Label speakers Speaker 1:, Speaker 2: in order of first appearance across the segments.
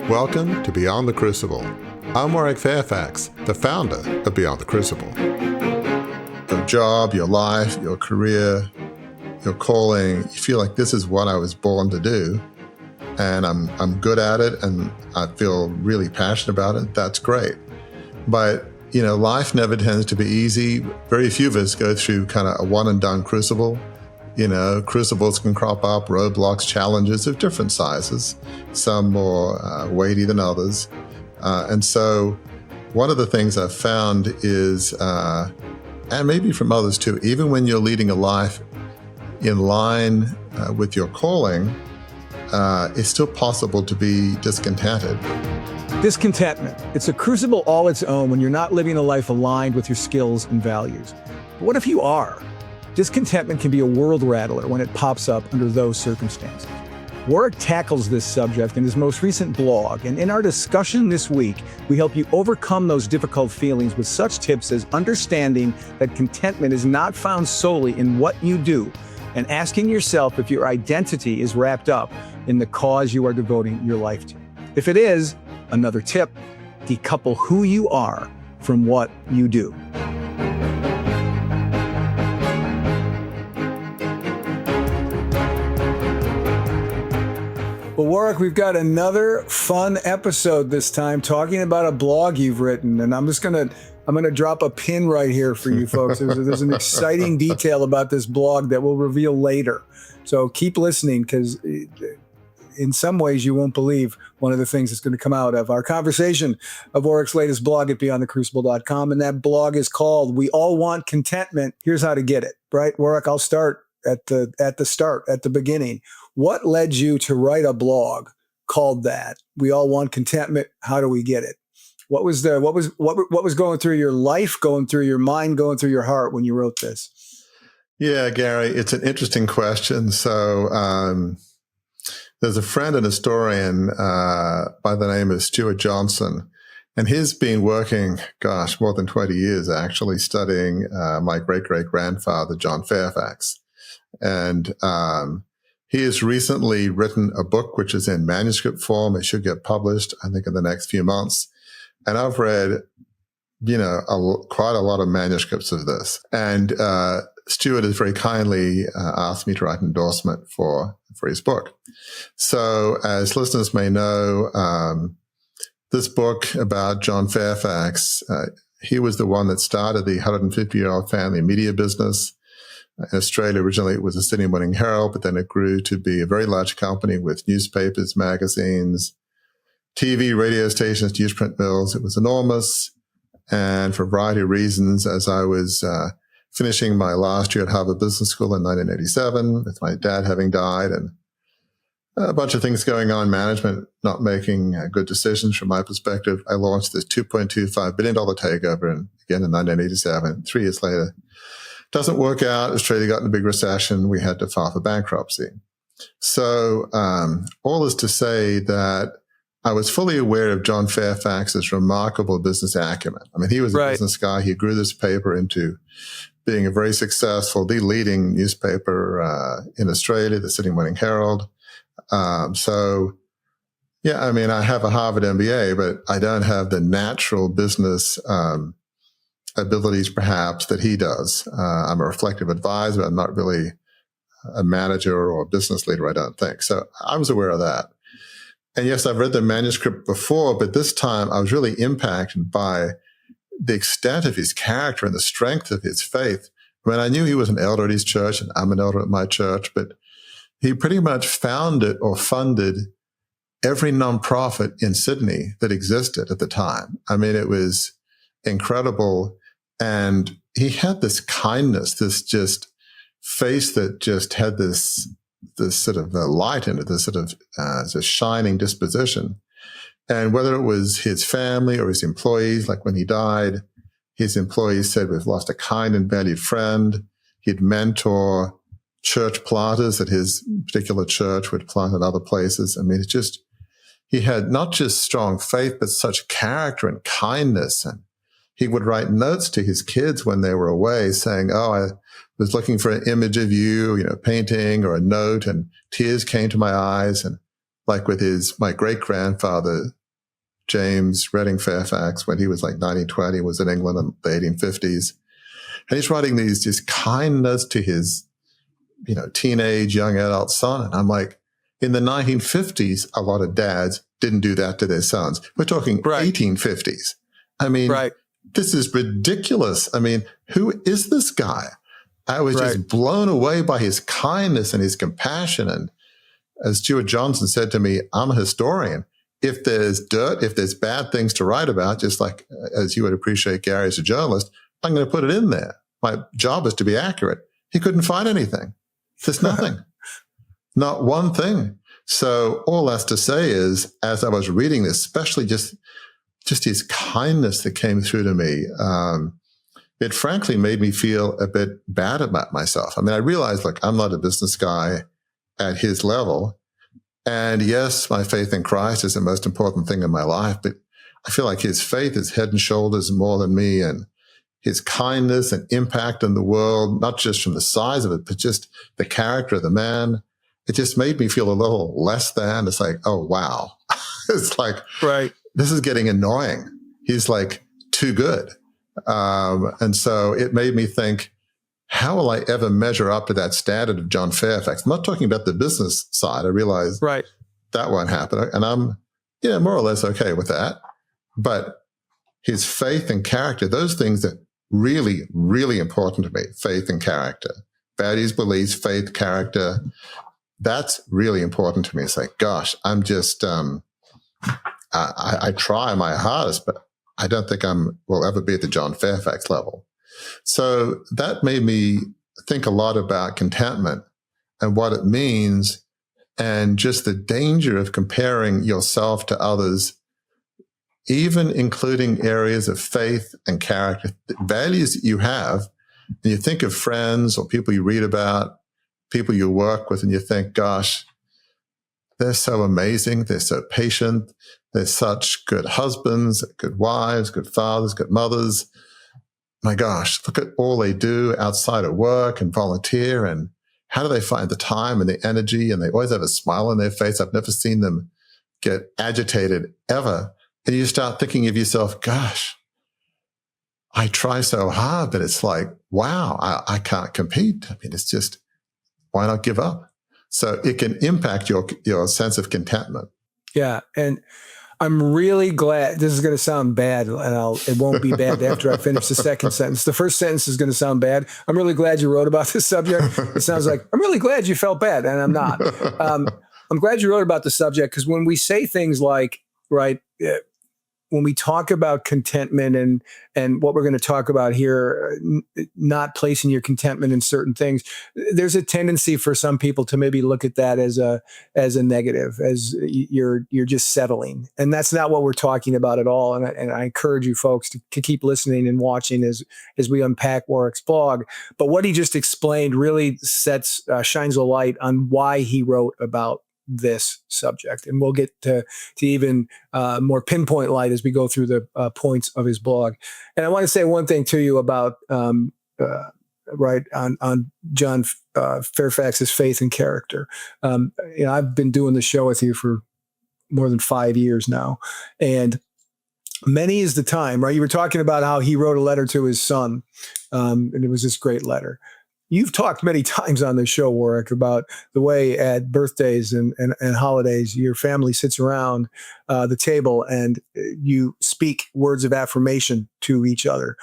Speaker 1: Welcome to Beyond the Crucible. I'm Warwick Fairfax, the founder of Beyond the Crucible. Your job, your life, your career, your calling, you feel like this is what I was born to do, and I'm good at it, and I feel really passionate about it. That's great. But, life never tends to be easy. Very few of us go through kind of a one-and-done crucible. Crucibles can crop up, roadblocks, challenges of different sizes, some more weighty than others. And so one of the things I've found is, and maybe from others too, even when you're leading a life in line with your calling, it's still possible to be discontented.
Speaker 2: Discontentment. It's a crucible all its own when you're not living a life aligned with your skills and values. But what if you are? Discontentment can be a world-rattler when it pops up under those circumstances. Warwick tackles this subject in his most recent blog, and in our discussion this week, we help you overcome those difficult feelings with such tips as understanding that contentment is not found solely in what you do, and asking yourself if your identity is wrapped up in the cause you are devoting your life to. If it is, another tip, decouple who you are from what you do. Well, Warwick, we've got another fun episode this time talking about a blog you've written, and I'm gonna drop a pin right here for you folks. There's an exciting detail about this blog that we'll reveal later. So keep listening, because in some ways you won't believe one of the things that's going to come out of our conversation of Warwick's latest blog at beyondthecrucible.com. And that blog is called We All Want Contentment. Here's how to get it, right? Warwick, I'll start at the beginning. What led you to write a blog called that? We all want contentment. How do we get it? What was going through your life, going through your mind, going through your heart when you wrote this?
Speaker 1: Yeah, Gary, it's an interesting question. So there's a friend and historian by the name of Stuart Johnson, and he's been working, more than 20 years actually, studying my great-great-grandfather, John Fairfax. And he has recently written a book which is in manuscript form. It should get published, I think, in the next few months. And I've read, quite a lot of manuscripts of this. And Stuart has very kindly asked me to write an endorsement for his book. So as listeners may know, this book about John Fairfax, he was the one that started the 150-year-old family media business. In Australia, originally it was a Sydney Morning Herald, but then it grew to be a very large company with newspapers, magazines, TV, radio stations, newsprint mills. It was enormous. And for a variety of reasons, as I was finishing my last year at Harvard Business School in 1987, with my dad having died and a bunch of things going on, management not making good decisions from my perspective, I launched this $2.25 billion takeover, and again in 1987. 3 years later, doesn't work out. Australia got in a big recession. We had to file for bankruptcy. So all is to say that I was fully aware of John Fairfax's remarkable business acumen. I mean, he was a business guy. He grew this paper into being a very successful, the leading newspaper in Australia, the Sydney Morning Herald. I have a Harvard MBA, but I don't have the natural business abilities perhaps that he does. I'm a reflective advisor. I'm not really a manager or a business leader, I don't think. So I was aware of that. And yes, I've read the manuscript before, but this time I was really impacted by the extent of his character and the strength of his faith. I mean, I knew he was an elder at his church, and I'm an elder at my church, but he pretty much founded or funded every nonprofit in Sydney that existed at the time. I mean, it was incredible. And he had this kindness, this just face that just had this sort of light in it, this sort of this shining disposition. And whether it was his family or his employees, like when he died, his employees said, "We've lost a kind and valued friend." He'd mentor church planters at his particular church, would plant at other places. I mean, he had not just strong faith, but such character and kindness. And he would write notes to his kids when they were away saying, "Oh, I was looking for an image of you, painting or a note, and tears came to my eyes." And like with my great-grandfather, James Redding Fairfax, when he was like 1920, was in England in the 1850s. And he's writing these just kindness to his, teenage young adult son. And I'm like, in the 1950s, a lot of dads didn't do that to their sons. We're talking 1850s. I mean, this is ridiculous. I mean, who is this guy? I was just blown away by his kindness and his compassion. And as Stuart Johnson said to me, I'm a historian. If there's dirt, if there's bad things to write about, just like as you would appreciate Gary as a journalist, I'm going to put it in there. My job is to be accurate. He couldn't find anything. There's nothing. Not one thing. So all that's to say is, as I was reading this, especially just his kindness that came through to me, it frankly made me feel a bit bad about myself. I mean, I realized, look, I'm not a business guy at his level. And yes, my faith in Christ is the most important thing in my life, but I feel like his faith is head and shoulders more than me, and his kindness and impact in the world, not just from the size of it, but just the character of the man. It just made me feel a little less than. It's like, oh, wow. It's like, this is getting annoying. He's like too good. And so it made me think, how will I ever measure up to that standard of John Fairfax? I'm not talking about the business side. I realize that won't happen. And I'm, more or less okay with that. But his faith and character, those things are really, really important to me. Faith and character, values, beliefs, faith, character. That's really important to me. It's like, gosh, I'm just, I try my hardest, but I don't think will ever be at the John Fairfax level. So that made me think a lot about contentment and what it means, and just the danger of comparing yourself to others, even including areas of faith and character, values that you have. And you think of friends or people you read about, people you work with, and you think, gosh, they're so amazing. They're so patient. They're such good husbands, good wives, good fathers, good mothers. My gosh, look at all they do outside of work and volunteer. And how do they find the time and the energy? And they always have a smile on their face. I've never seen them get agitated ever. And you start thinking of yourself, gosh, I try so hard, but it's like, wow, I can't compete. I mean, it's just, why not give up? So it can impact your sense of contentment.
Speaker 2: Yeah. And I'm really glad. This is going to sound bad, and it won't be bad after I finish the second sentence. The first sentence is going to sound bad. I'm really glad you wrote about this subject. It sounds like, I'm really glad you felt bad, and I'm not. I'm glad you wrote about the subject, because when we say things like, when we talk about contentment and what we're going to talk about here, not placing your contentment in certain things, there's a tendency for some people to maybe look at that as a negative, as you're just settling. And that's not what we're talking about at all. And I encourage you folks to keep listening and watching as we unpack Warwick's blog. But what he just explained really shines a light on why he wrote about this subject. And we'll get to even more pinpoint light as we go through the points of his blog. And I want to say one thing to you about on John Fairfax's faith and character. I've been doing the show with you for more than 5 years now, and many is the time, right? You were talking about how he wrote a letter to his son, and it was this great letter. You've talked many times on this show, Warwick, about the way at birthdays and holidays, your family sits around the table and you speak words of affirmation to each other.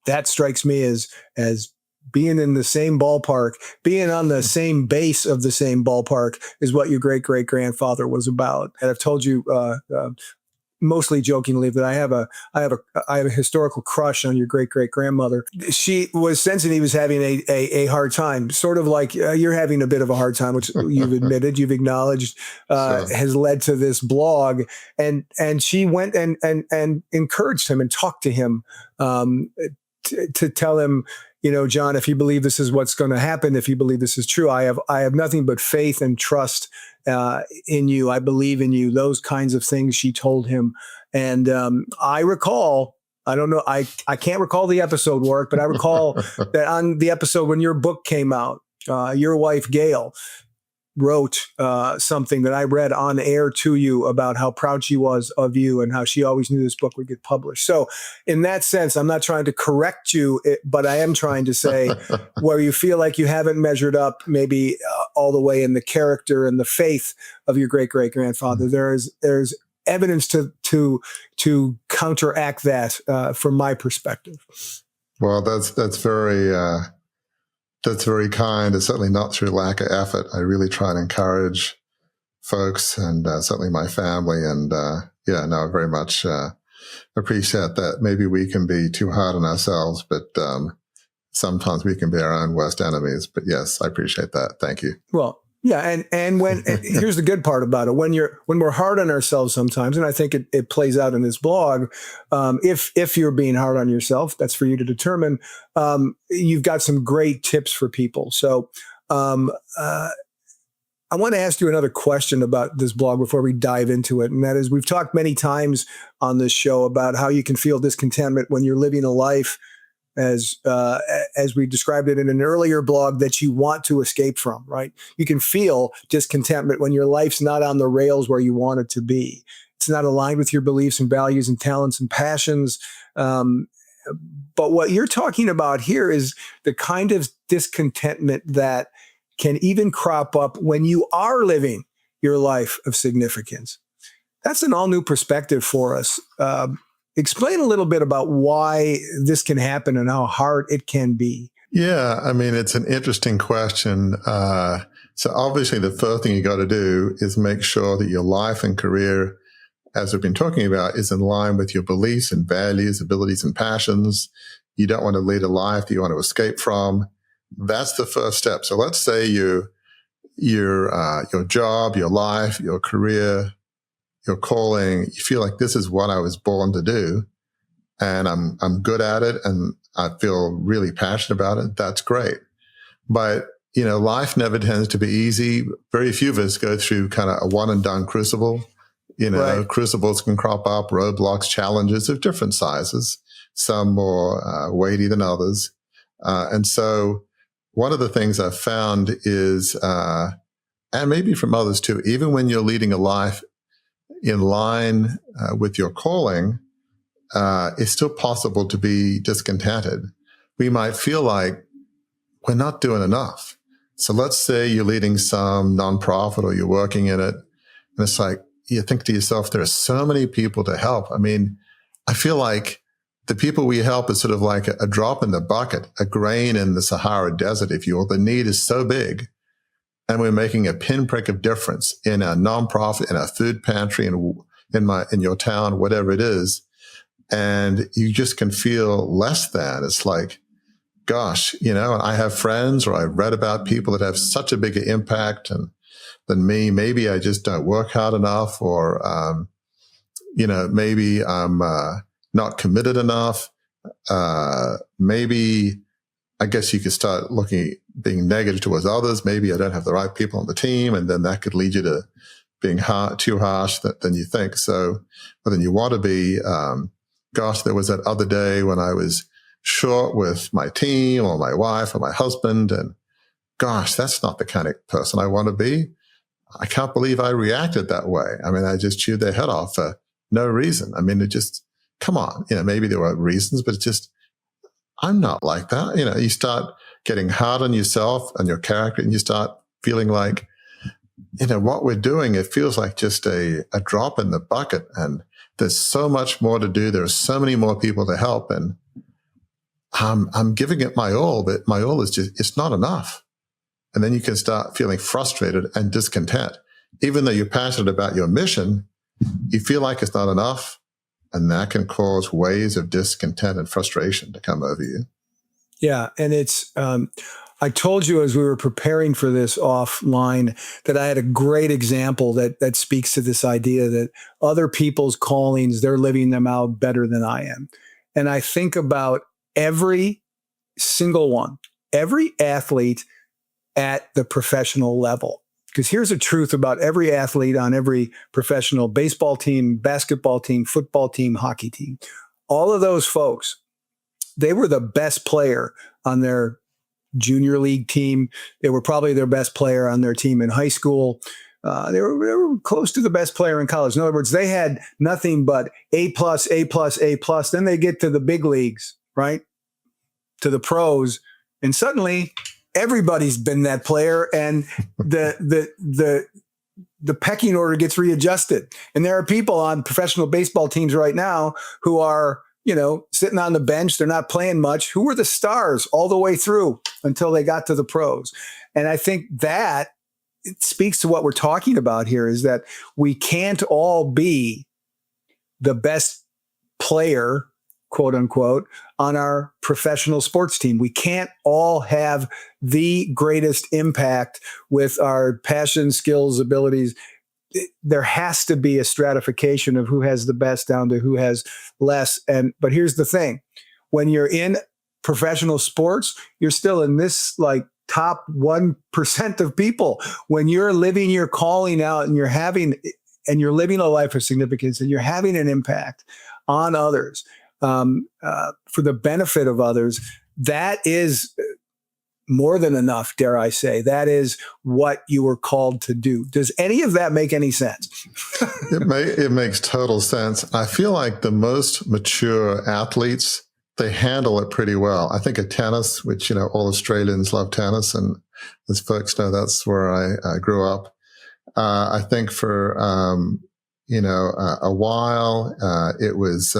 Speaker 2: That strikes me as being in the same ballpark, being on the same base of the same ballpark is what your great-great-grandfather was about. And I've told you mostly jokingly that I have a historical crush on your great-great-grandmother. She was sensing he was having a hard time, sort of like you're having a bit of a hard time, which you've admitted, you've acknowledged, has led to this blog. And she went and encouraged him and talked to him to tell him, John, if you believe this is what's going to happen, if you believe this is true, I have nothing but faith and trust in you. I believe in you. Those kinds of things she told him. And I recall, I don't know, I can't recall the episode, Warwick, but I recall that on the episode when your book came out, your wife, Gail, wrote something that I read on air to you about how proud she was of you and how she always knew this book would get published. So in that sense, I'm not trying to correct you, but I am trying to say where you feel like you haven't measured up maybe all the way in the character and the faith of your great-great-grandfather. There's evidence to counteract that from my perspective.
Speaker 1: Well, that's very kind. It's certainly not through lack of effort. I really try and encourage folks, and certainly my family. And I very much appreciate that. Maybe we can be too hard on ourselves, but sometimes we can be our own worst enemies. But yes, I appreciate that. Thank you.
Speaker 2: Well, yeah, and when here's the good part about it: when we're hard on ourselves sometimes, and I think it plays out in this blog. If you're being hard on yourself, that's for you to determine. You've got some great tips for people. So I want to ask you another question about this blog before we dive into it, and that is, we've talked many times on this show about how you can feel discontentment when you're living a life, as we described it in an earlier blog, that you want to escape from, right? You can feel discontentment when your life's not on the rails where you want it to be. It's not aligned with your beliefs and values and talents and passions. But what you're talking about here is the kind of discontentment that can even crop up when you are living your life of significance. That's an all new perspective for us. Explain a little bit about why this can happen and how hard it can be.
Speaker 1: Yeah, I mean, it's an interesting question. So obviously the first thing you got to do is make sure that your life and career, as we've been talking about, is in line with your beliefs and values, abilities and passions. You don't want to lead a life that you want to escape from. That's the first step. So let's say your job, your life, your career, your calling, you feel like this is what I was born to do, and I'm good at it, and I feel really passionate about it. That's great. But, life never tends to be easy. Very few of us go through kind of a one and done crucible. Right. Crucibles can crop up, roadblocks, challenges of different sizes, some more weighty than others. And so one of the things I've found is, and maybe from others too, even when you're leading a life in line with your calling, it's still possible to be discontented. We might feel like we're not doing enough. So let's say you're leading some nonprofit or you're working in it, and it's like you think to yourself, there are so many people to help. I mean, I feel like the people we help is sort of like a drop in the bucket, a grain in the Sahara Desert, if you will. The need is so big. And we're making a pinprick of difference in a nonprofit, in a food pantry, in your town, whatever it is. And you just can feel less than. It's like, gosh, I have friends, or I've read about people that have such a bigger impact than me. Maybe I just don't work hard enough, or, maybe I'm not committed enough. Maybe I guess you could start being negative towards others. Maybe I don't have the right people on the team, and then that could lead you to being too harsh than you think. So, but then you want to be, gosh, there was that other day when I was short with my team or my wife or my husband, and gosh, that's not the kind of person I want to be. I can't believe I reacted that way. I mean, I just chewed their head off for no reason. I mean, come on, maybe there were reasons, but it's just, I'm not like that. You start getting hard on yourself and your character, and you start feeling like, what we're doing, it feels like just a drop in the bucket, and there's so much more to do. There are so many more people to help, and I'm giving it my all, but my all is just, it's not enough. And then you can start feeling frustrated and discontent. Even though you're passionate about your mission, you feel like it's not enough. And that can cause waves of discontent and frustration to come over you.
Speaker 2: Yeah. And it's, I told you as we were preparing for this offline that I had a great example that speaks to this idea that other people's callings, they're living them out better than I am. And I think about every single one, every athlete at the professional level. Because here's the truth about every athlete on every professional baseball team, basketball team, football team, hockey team. All of those folks, they were the best player on their junior league team. They were probably their best player on their team in high school. They were close to the best player in college. In other words, they had nothing but A+, A+, A+. Then they get to the big leagues, right? To the pros, and suddenly everybody's been that player, and the pecking order gets readjusted. And there are people on professional baseball teams right now who are, sitting on the bench. They're not playing much, who were the stars all the way through until they got to the pros. And I think that it speaks to what we're talking about here, is that we can't all be the best player, quote unquote, on our professional sports team. We can't all have the greatest impact with our passion, skills, abilities. There has to be a stratification of who has the best down to who has less. But here's the thing. When you're in professional sports, you're still in this top 1% of people. When you're living your calling out and you're living a life of significance and you're having an impact on others, for the benefit of others, that is more than enough, dare I say. That is what you were called to do. Does any of that make any sense?
Speaker 1: It makes total sense. I feel like the most mature athletes, they handle it pretty well. I think of tennis, which, all Australians love tennis. And as folks know, that's where I grew up. I think for, a while, it was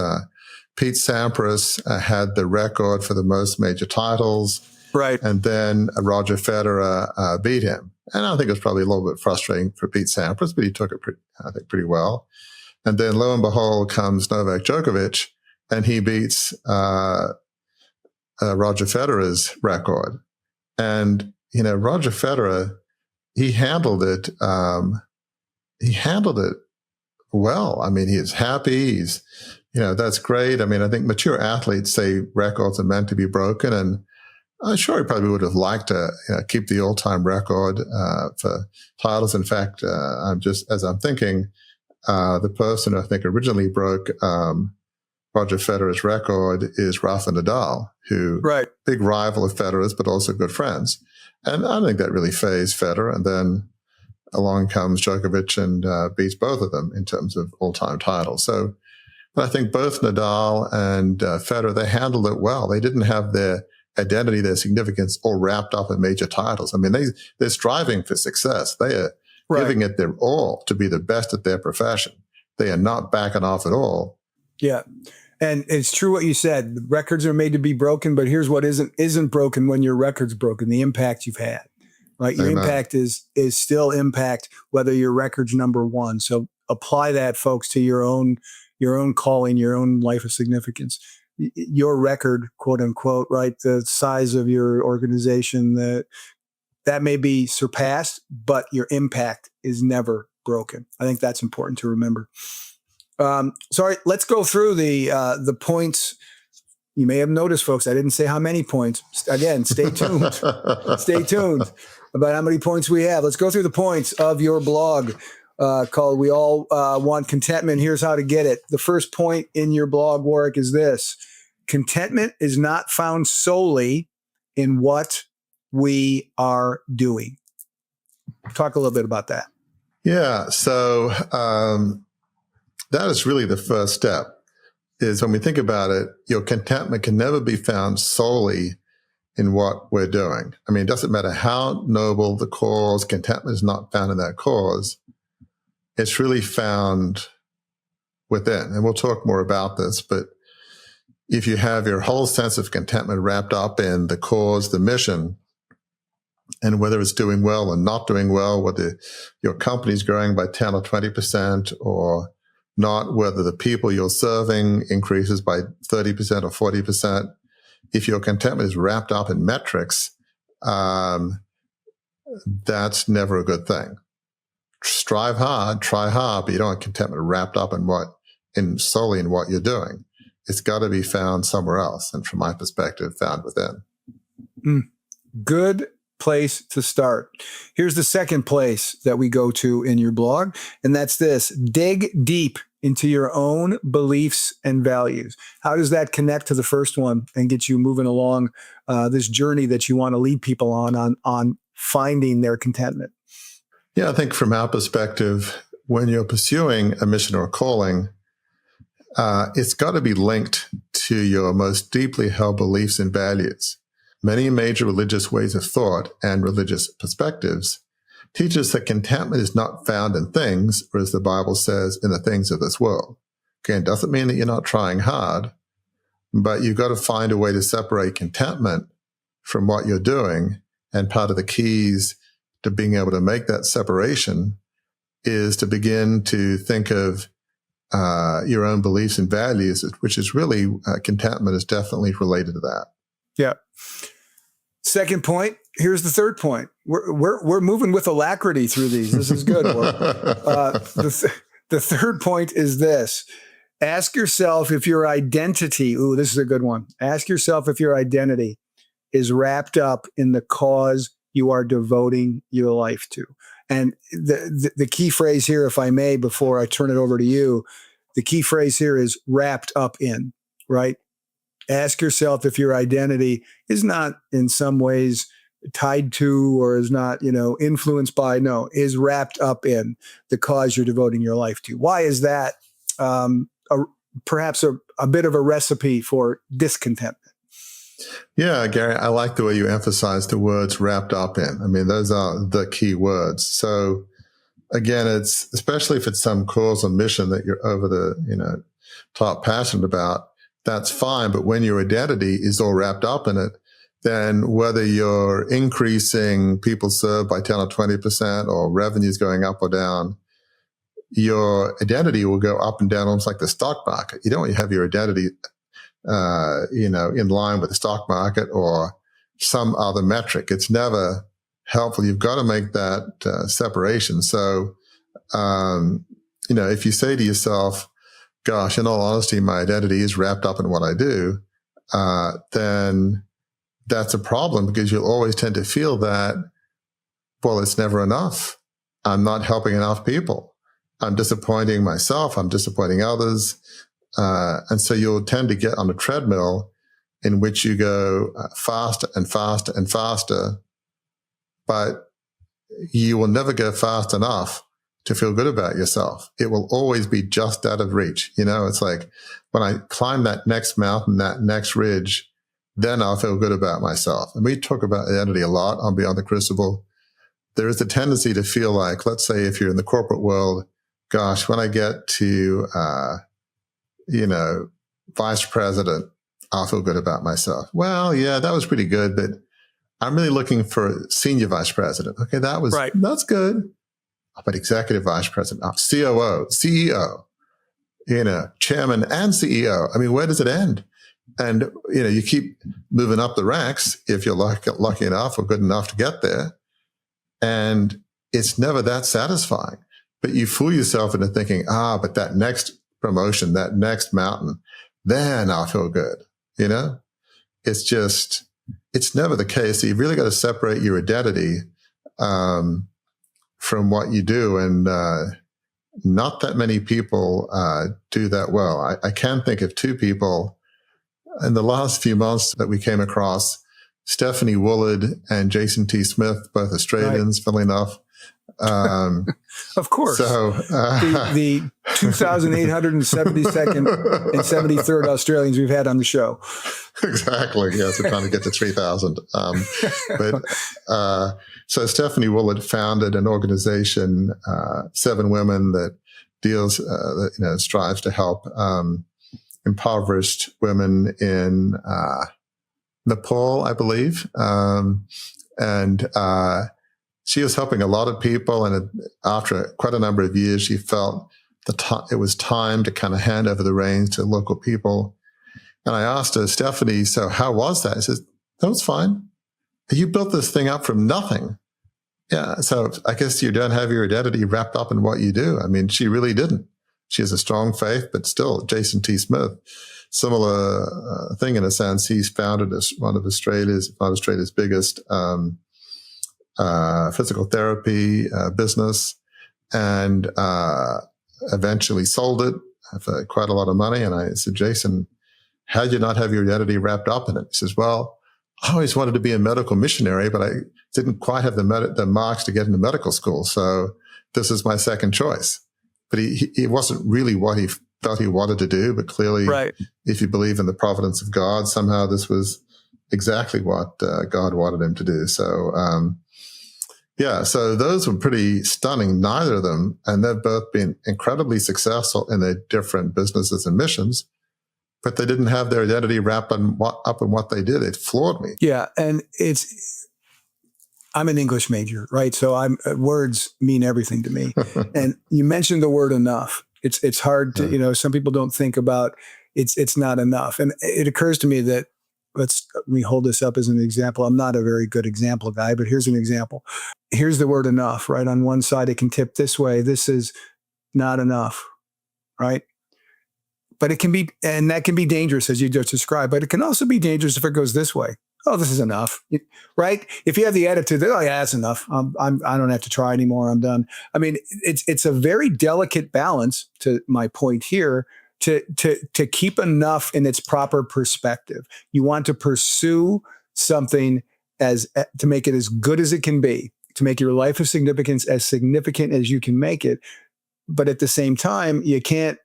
Speaker 1: Pete Sampras had the record for the most major titles.
Speaker 2: Right.
Speaker 1: And then Roger Federer beat him. And I think it was probably a little bit frustrating for Pete Sampras, but he took it, pretty well. And then lo and behold comes Novak Djokovic, and he beats Roger Federer's record. And, Roger Federer, he handled it well. I mean, he's happy. That's great. I mean, I think mature athletes say records are meant to be broken, and I'm sure he probably would have liked to keep the all-time record for titles. In fact, as I'm thinking, the person who I think originally broke Roger Federer's record is Rafa Nadal, who big rival of Federer's, but also good friends. And I think that really fazed Federer. And then along comes Djokovic and beats both of them in terms of all-time titles. So, but I think both Nadal and Federer, they handled it well. They didn't have their identity, their significance all wrapped up in major titles. I mean, they're striving for success. They are giving it their all to be the best at their profession. They are not backing off at all. Yeah.
Speaker 2: And it's true what you said. The records are made to be broken, but here's what isn't broken when your record's broken: the impact you've had. Right? Your impact is still impact, whether your record's number one. So apply that, folks, to your own calling, your own life of significance. Your record, quote unquote, right? The size of your organization, that may be surpassed, but your impact is never broken. I think that's important to remember. Sorry, let's go through the points. You may have noticed, folks, I didn't say how many points. Again, stay tuned. Stay tuned about how many points we have. Let's go through the points of your blog called We All Want Contentment. Here's how to get it. The first point in your blog, Warwick, is this: contentment is not found solely in what we are doing. Talk a little bit about that.
Speaker 1: Yeah. So that is really the first step, is when we think about it, your contentment can never be found solely in what we're doing. I mean, it doesn't matter how noble the cause, contentment is not found in that cause. It's really found within. And we'll talk more about this, but if you have your whole sense of contentment wrapped up in the cause, the mission, and whether it's doing well or not doing well, whether your company's growing by 10 or 20% or not, whether the people you're serving increases by 30% or 40%, if your contentment is wrapped up in metrics, that's never a good thing. Strive hard, try hard, but you don't want contentment wrapped up in solely in what you're doing. It's got to be found somewhere else. And from my perspective, found within.
Speaker 2: Good place to start. Here's the second place that we go to in your blog, and that's this: dig deep into your own beliefs and values. How does that connect to the first one and get you moving along this journey that you want to lead people on finding their contentment?
Speaker 1: Yeah, I think from our perspective, when you're pursuing a mission or a calling, it's got to be linked to your most deeply held beliefs and values. Many major religious ways of thought and religious perspectives teach us that contentment is not found in things, or as the Bible says, in the things of this world. Again, it doesn't mean that you're not trying hard, but you've got to find a way to separate contentment from what you're doing. And part of the keys to being able to make that separation is to begin to think of your own beliefs and values, which is really contentment is definitely related to that.
Speaker 2: Yeah. Second point. Here's the third point. We're moving with alacrity through these. This is good. The third point is this. Ask yourself if your identity, this is a good one. Ask yourself if your identity is wrapped up in the cause you are devoting your life to. And the key phrase here, if I may, before I turn it over to you, the key phrase here is wrapped up in, right? Ask yourself if your identity is not in some ways tied to or is not, influenced by, is wrapped up in the cause you're devoting your life to. Why is that perhaps a bit of a recipe for discontentment?
Speaker 1: Yeah, Gary, I like the way you emphasize the words wrapped up in. I mean, those are the key words. So again, it's especially if it's some cause or mission that you're over the, top passionate about, that's fine. But when your identity is all wrapped up in it, then whether you're increasing people served by 10 or 20% or revenues going up or down, your identity will go up and down almost like the stock market. You don't want to have your identity, in line with the stock market or some other metric. It's never helpful. You've got to make that separation. So, if you say to yourself, gosh, in all honesty, my identity is wrapped up in what I do, then that's a problem because you'll always tend to feel that, well, it's never enough. I'm not helping enough people. I'm disappointing myself. I'm disappointing others. And so you'll tend to get on a treadmill in which you go faster and faster and faster, but you will never go fast enough to feel good about yourself. It will always be just out of reach. It's like when I climb that next mountain, that next ridge, then I'll feel good about myself. And we talk about identity a lot on Beyond the Crucible. There is a tendency to feel like, let's say if you're in the corporate world, gosh, when I get to, vice president, I'll feel good about myself. Well, yeah, that was pretty good, but I'm really looking for senior vice president. Okay, that's good. But executive vice president, COO, CEO, chairman and CEO. I mean, where does it end? And, you keep moving up the ranks if you're lucky enough or good enough to get there. And it's never that satisfying. But you fool yourself into thinking, but that next promotion, that next mountain, then I'll feel good. It's never the case. So you've really got to separate your identity from what you do. And not that many people do that well. I can think of two people in the last few months that we came across, Stephanie Woolard and Jason T. Smith, both Australians, funnily enough.
Speaker 2: Of course.
Speaker 1: So
Speaker 2: the 2,872nd and 73rd Australians we've had on the show.
Speaker 1: Exactly. Yes, we're trying to get to 3,000. So Stephanie Woolard founded an organization, 7 Women, that deals, strives to help impoverished women in Nepal, I believe, and she was helping a lot of people, and after quite a number of years, she felt it was time to kind of hand over the reins to local people. And I asked her, Stephanie, so how was that? She says, that was fine. You built this thing up from nothing. Yeah, so I guess you don't have your identity wrapped up in what you do. I mean, she really didn't. She has a strong faith, but still, Jason T. Smith, similar thing in a sense. He's founded one of Australia's biggest physical therapy business, and eventually sold it have quite a lot of money. And I said, Jason, how did you not have your identity wrapped up in it? He says, well, I always wanted to be a medical missionary, but I didn't quite have the marks to get into medical school. So this is my second choice. But he wasn't really what he felt he wanted to do. But clearly,
Speaker 2: right.
Speaker 1: If you believe in the providence of God, somehow this was exactly what God wanted him to do. So, so those were pretty stunning, neither of them. And they've both been incredibly successful in their different businesses and missions. But they didn't have their identity wrapped up in what they did. It floored me.
Speaker 2: Yeah, and I'm an English major, right? So words mean everything to me. And you mentioned the word enough. It's hard to, some people don't think about it's not enough. And it occurs to me that let me hold this up as an example. I'm not a very good example guy, but here's an example. Here's the word enough, right? On one side, it can tip this way. This is not enough, right? But it can be, and that can be dangerous as you just described, but it can also be dangerous if it goes this way. Oh, this is enough, right? If you have the attitude that, oh yeah, that's enough. I don't have to try anymore. I'm done. I mean, it's a very delicate balance, to my point here, to keep enough in its proper perspective. You want to pursue something to make it as good as it can be, to make your life of significance as significant as you can make it. But at the same time, you can't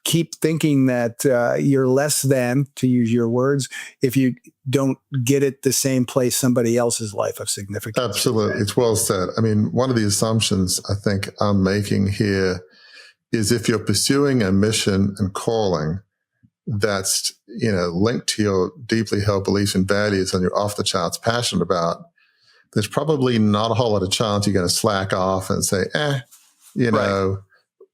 Speaker 2: keep thinking that you're less than, to use your words, if you don't get it the same place somebody else's life of significance.
Speaker 1: Absolutely. It's well said. I mean, one of the assumptions I think I'm making here is if you're pursuing a mission and calling that's, linked to your deeply held beliefs and values and you're off the charts passionate about, there's probably not a whole lot of chance you're going to slack off and say, right.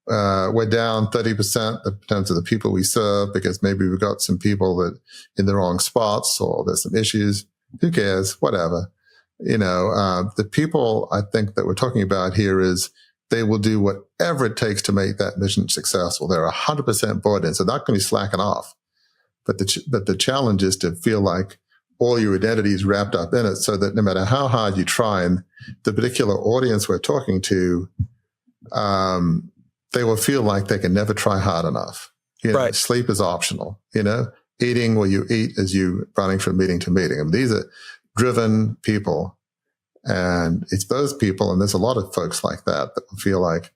Speaker 1: We're down 30% in terms of the people we serve because maybe we've got some people that in the wrong spots or there's some issues. Who cares? Whatever. The people I think that we're talking about here is they will do whatever it takes to make that mission successful. They're 100% bought in, so they're not going to be slacking off. But the challenge is to feel like all your identity is wrapped up in it so that no matter how hard you try, and the particular audience we're talking to, they will feel like they can never try hard enough.
Speaker 2: Right.
Speaker 1: Sleep is optional. Eating where you eat as you running from meeting to meeting. I mean, these are driven people, and it's those people, and there's a lot of folks like that feel like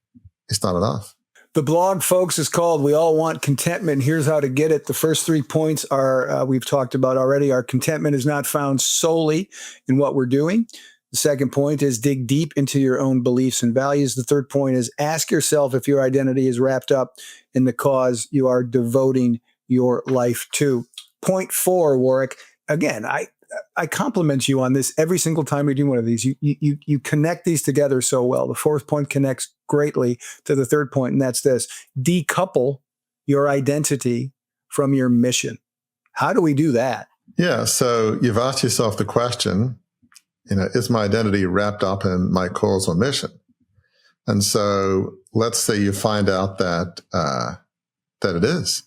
Speaker 1: it's not enough.
Speaker 2: The blog, folks, is called We All Want Contentment. Here's how to get it. The first 3 points are we've talked about already. Our contentment is not found solely in what we're doing. The second point is dig deep into your own beliefs and values. The third point is ask yourself if your identity is wrapped up in the cause you are devoting your life to. Point 4, Warwick. Again, I compliment you on this every single time we do one of these. You connect these together so well. The fourth point connects greatly to the third point, and that's this: decouple your identity from your mission. How do we do that?
Speaker 1: Yeah. So you've asked yourself the question, is my identity wrapped up in my cause or mission? And so let's say you find out that it is.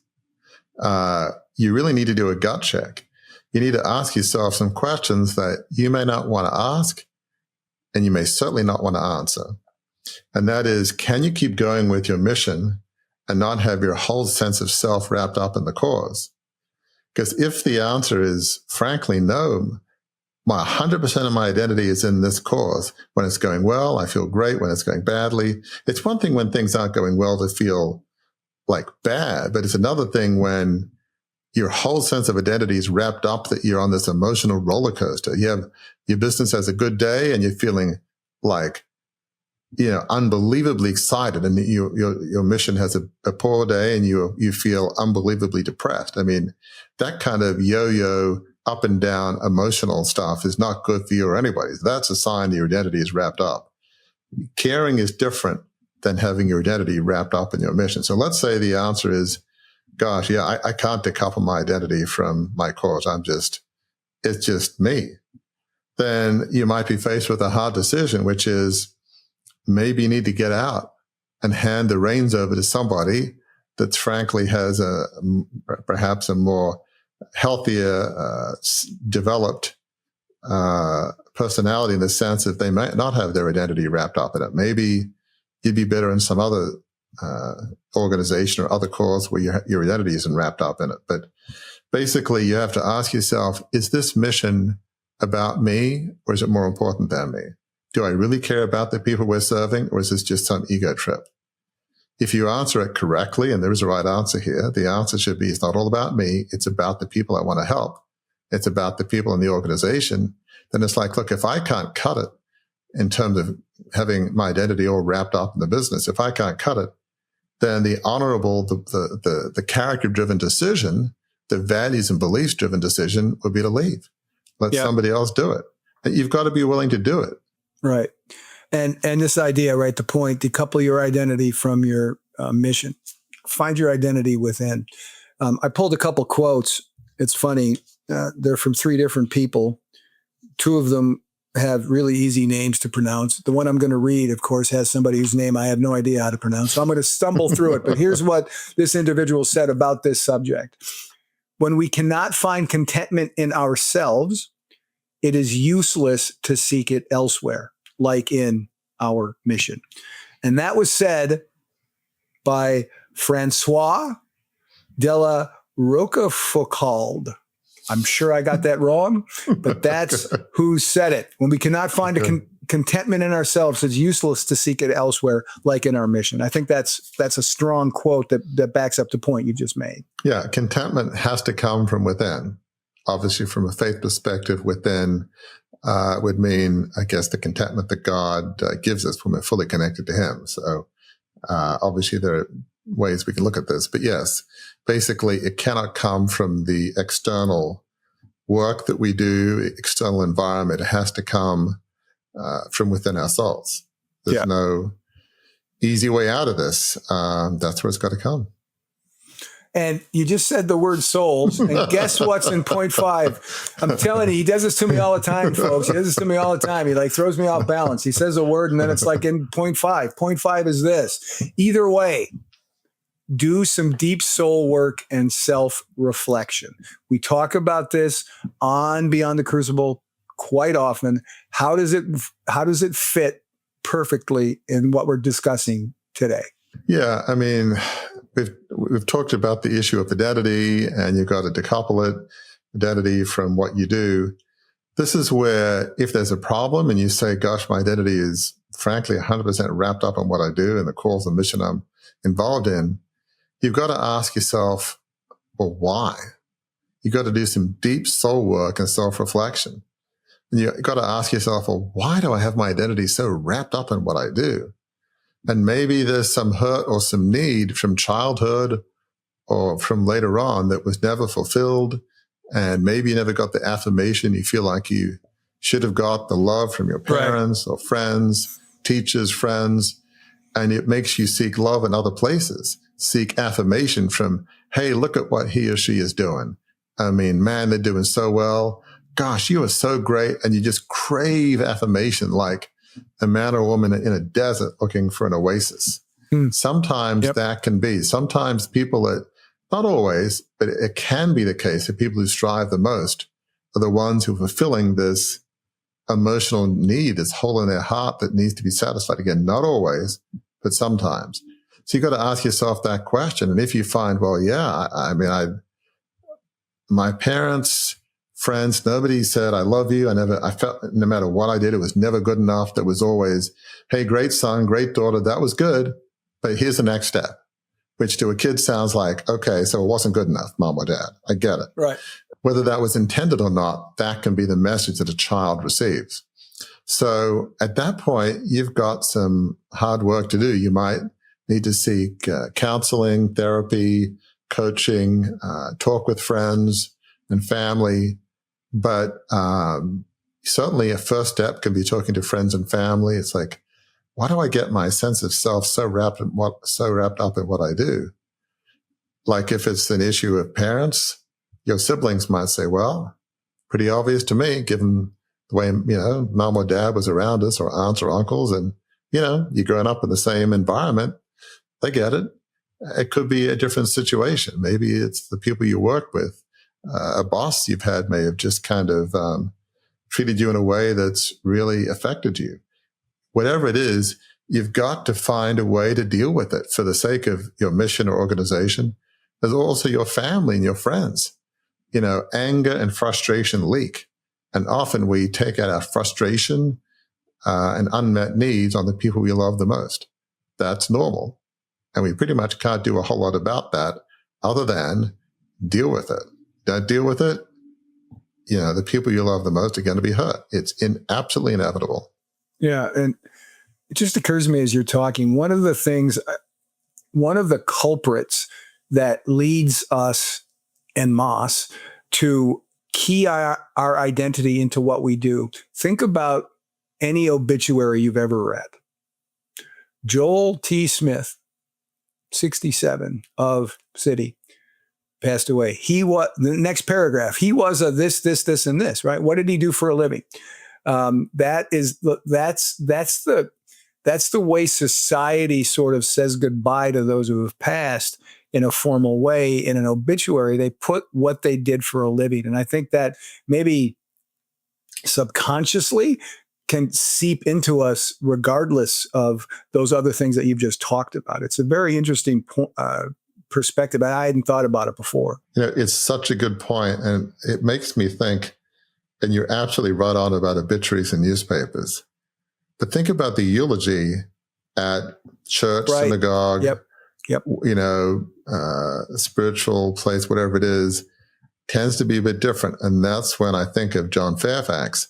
Speaker 1: You really need to do a gut check. You need to ask yourself some questions that you may not want to ask, and you may certainly not want to answer. And that is, can you keep going with your mission and not have your whole sense of self wrapped up in the cause? Because if the answer is, frankly, no, 100% of my identity is in this cause. When it's going well, I feel great. When it's going badly, it's one thing when things aren't going well to feel like bad, but it's another thing when your whole sense of identity is wrapped up that you're on this emotional roller coaster. You have your business has a good day and you're feeling like, unbelievably excited, and your mission has a poor day and you feel unbelievably depressed. I mean, that kind of yo-yo up and down emotional stuff is not good for you or anybody. That's a sign that your identity is wrapped up. Caring is different than having your identity wrapped up in your mission. So let's say the answer is, gosh, yeah, I can't decouple my identity from my cause. It's just me. Then you might be faced with a hard decision, which is maybe you need to get out and hand the reins over to somebody that frankly has perhaps a more healthier, developed personality, in the sense that they might not have their identity wrapped up in it. Maybe you'd be better in some other organization or other cause where your identity isn't wrapped up in it. But basically, you have to ask yourself, is this mission about me, or is it more important than me? Do I really care about the people we're serving, or is this just some ego trip? If you answer it correctly, and there is a right answer here, the answer should be, it's not all about me. It's about the people I want to help. It's about the people in the organization. Then it's like, look, if I can't cut it in terms of having my identity all wrapped up in the business, if I can't cut it, then the honorable, the character-driven decision, the values and beliefs-driven decision would be to leave. Let somebody else do it. And you've got to be willing to do it.
Speaker 2: Right. And this idea, right, the point, decouple your identity from your mission. Find your identity within. I pulled a couple quotes. It's funny. They're from 3 different people. 2 of them have really easy names to pronounce. The one I'm going to read, of course, has somebody whose name I have no idea how to pronounce. So I'm going to stumble through it. But here's what this individual said about this subject. When we cannot find contentment in ourselves, it is useless to seek it elsewhere, like in our mission. And that was said by Francois de la Rochefoucauld. I'm sure I got that wrong, but that's who said it. When we cannot find a contentment in ourselves, it's useless to seek it elsewhere, like in our mission. I think that's a strong quote that backs up the point you just made.
Speaker 1: Yeah, contentment has to come from within. Obviously, from a faith perspective, within would mean, I guess, the contentment that God gives us when we're fully connected to Him. So obviously, there are ways we can look at this. But yes, basically, it cannot come from the external work that we do, external environment. It has to come from within ourselves. There's no easy way out of this. That's where it's got to come.
Speaker 2: And you just said the word souls, and guess what's in point 5? I'm telling you, he does this to me all the time, folks. He does this to me all the time. He like throws me off balance. He says a word, and then it's like in point 5. Point 5 is this. Either way, do some deep soul work and self-reflection. We talk about this on Beyond the Crucible quite often. How does it fit perfectly in what we're discussing today?
Speaker 1: Yeah, I mean, we've talked about the issue of identity, and you've got to decouple it, identity from what you do. This is where, if there's a problem and you say, gosh, my identity is frankly 100% wrapped up in what I do and the cause and mission I'm involved in, you've got to ask yourself, well, why? You've got to do some deep soul work and self-reflection. And you've got to ask yourself, well, why do I have my identity so wrapped up in what I do? And maybe there's some hurt or some need from childhood or from later on that was never fulfilled. And maybe you never got the affirmation you feel like you should have got, the love from your parents or friends, teachers, friends. And it makes you seek love in other places, seek affirmation from, hey, look at what he or she is doing. I mean, man, they're doing so well. Gosh, you are so great. And you just crave affirmation like a man or woman in a desert looking for an oasis. Sometimes that can be. Sometimes people that, not always, but it can be the case that people who strive the most are the ones who are fulfilling this emotional need, this hole in their heart that needs to be satisfied. Again, not always, but sometimes. So you got to ask yourself that question. And if you find, well, yeah, I mean, my parents, friends, nobody said, I love you. I felt no matter what I did, it was never good enough. That was always, hey, great son, great daughter. That was good. But here's the next step, which to a kid sounds like, okay, so it wasn't good enough, mom or dad. I get it.
Speaker 2: Right.
Speaker 1: Whether that was intended or not, that can be the message that a child receives. So at that point, you've got some hard work to do. You might need to seek counseling, therapy, coaching, talk with friends and family. But certainly a first step can be talking to friends and family. It's like, why do I get my sense of self so wrapped up in what I do? Like if it's an issue of parents, your siblings might say, well, pretty obvious to me, given the way, mom or dad was around us, or aunts or uncles, and, you're growing up in the same environment. They get it. It could be a different situation. Maybe it's the people you work with. A boss you've had may have just kind of treated you in a way that's really affected you. Whatever it is, you've got to find a way to deal with it for the sake of your mission or organization. There's also your family and your friends. Anger and frustration leak. And often we take out our frustration and unmet needs on the people we love the most. That's normal. And we pretty much can't do a whole lot about that other than deal with it. Don't deal with it, the people you love the most are going to be hurt. It's absolutely inevitable.
Speaker 2: Yeah. And it just occurs to me as you're talking, one of the culprits that leads us en masse to key our identity into what we do. Think about any obituary you've ever read. Joel T. Smith, 67, of City, passed away. The next paragraph, he was a this, and this, right? What did he do for a living? That's the way society sort of says goodbye to those who have passed in a formal way. In an obituary, they put what they did for a living. And I think that maybe subconsciously can seep into us regardless of those other things that you've just talked about. It's a very interesting perspective. I hadn't thought about it before.
Speaker 1: It's such a good point, and it makes me think, and you're absolutely right on about obituaries and newspapers, but think about the eulogy at church, right. Synagogue,
Speaker 2: Yep.
Speaker 1: Spiritual place, whatever it is, tends to be a bit different. And that's when I think of John Fairfax.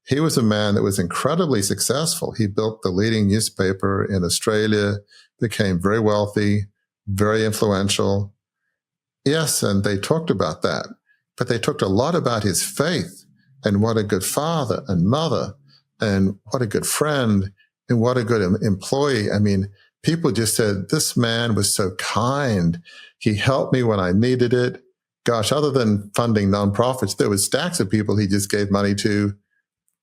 Speaker 1: He was a man that was incredibly successful. He built the leading newspaper in Australia, became very wealthy, very influential. Yes, and they talked about that, but they talked a lot about his faith and what a good father and mother and what a good friend and what a good employee. I mean, people just said, this man was so kind. He helped me when I needed it. Gosh, other than funding nonprofits, there was stacks of people he just gave money to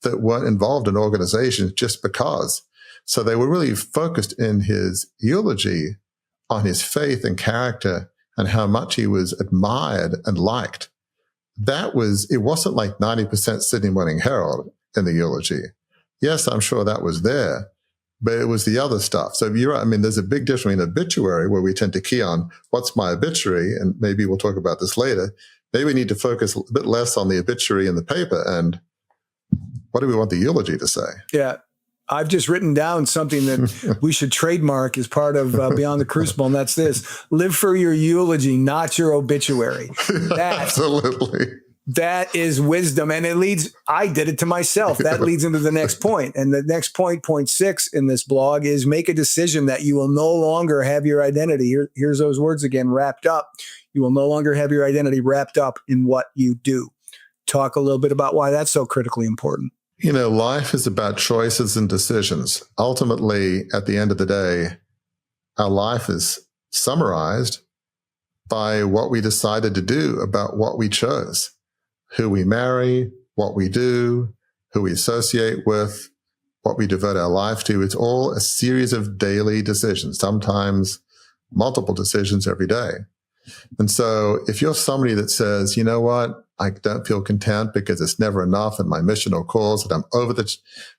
Speaker 1: that weren't involved in organizations just because. So they were really focused in his eulogy on his faith and character and how much he was admired and liked. It wasn't like 90% Sydney Morning Herald in the eulogy. Yes, I'm sure that was there, but it was the other stuff. So you're right. I mean, there's a big difference between obituary, where we tend to key on what's my obituary, and maybe we'll talk about this later. Maybe we need to focus a bit less on the obituary in the paper and what do we want the eulogy to say? Yeah.
Speaker 2: I've just written down something that we should trademark as part of Beyond the Crucible, and that's this: live for your eulogy, not your obituary.
Speaker 1: Absolutely.
Speaker 2: That is wisdom. And I did it to myself. That leads into the next point. And the next point 6 in this blog, is make a decision that you will no longer have your identity. Here's those words again, wrapped up. You will no longer have your identity wrapped up in what you do. Talk a little bit about why that's so critically important.
Speaker 1: Life is about choices and decisions. Ultimately, at the end of the day, our life is summarized by what we decided to do about what we chose, who we marry, what we do, who we associate with, what we devote our life to. It's all a series of daily decisions, sometimes multiple decisions every day. And so if you're somebody that says, you know what, I don't feel content because it's never enough in my mission or cause that I'm over the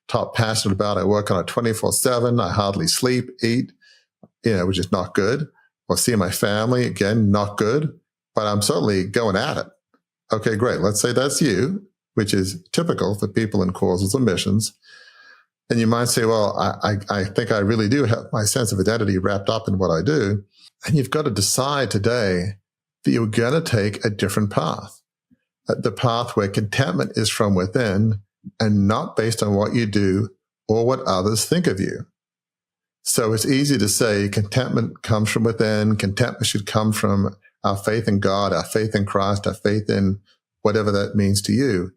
Speaker 1: top passionate about, I work on it 24/7, I hardly sleep, eat, which is not good, or see my family, again, not good, but I'm certainly going at it. Okay, great. Let's say that's you, which is typical for people in causes or missions. And you might say, well, I think I really do have my sense of identity wrapped up in what I do. And you've got to decide today that you're going to take a different path. The path where contentment is from within and not based on what you do or what others think of you. So it's easy to say contentment comes from within. Contentment should come from our faith in God, our faith in Christ, our faith in whatever that means to you.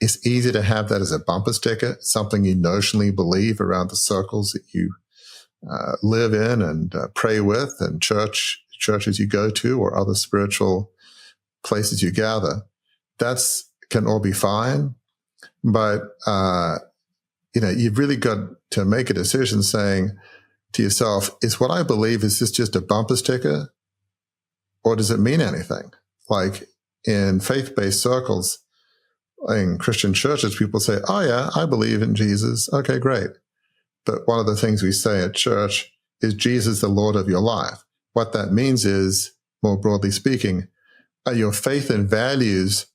Speaker 1: It's easy to have that as a bumper sticker, something you notionally believe around the circles that you live in and pray with, and churches you go to, or other spiritual places you gather. That's can all be fine, but you've really got to make a decision saying to yourself, is what I believe, is this just a bumper sticker, or does it mean anything? Like in faith-based circles, in Christian churches, people say, oh yeah, I believe in Jesus. Okay, great. but one of the things we say at church is Jesus the Lord of your life. What that means is, more broadly speaking, are your faith and values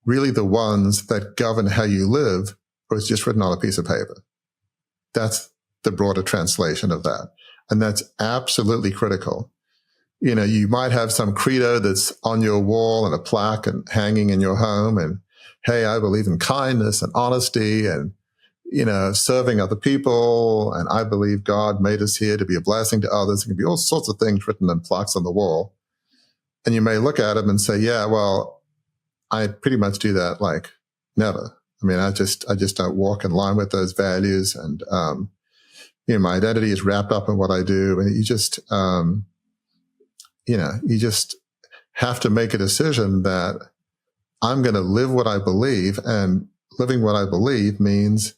Speaker 1: really the ones that govern how you live, or is it just written on a piece of paper? That's the broader translation of that. And that's absolutely critical. You know, you might have some credo that's on your wall and a plaque and hanging in your home. And, hey, I believe in kindness and honesty and, you know, serving other people. And I believe God made us here to be a blessing to others. It can be all sorts of things written in plaques on the wall. And you may look at them and say, yeah, well, I pretty much do that like never. I mean, I just don't walk in line with those values. And, you know, my identity is wrapped up in what I do. And you just have to make a decision that I'm going to live what I believe. And living what I believe means,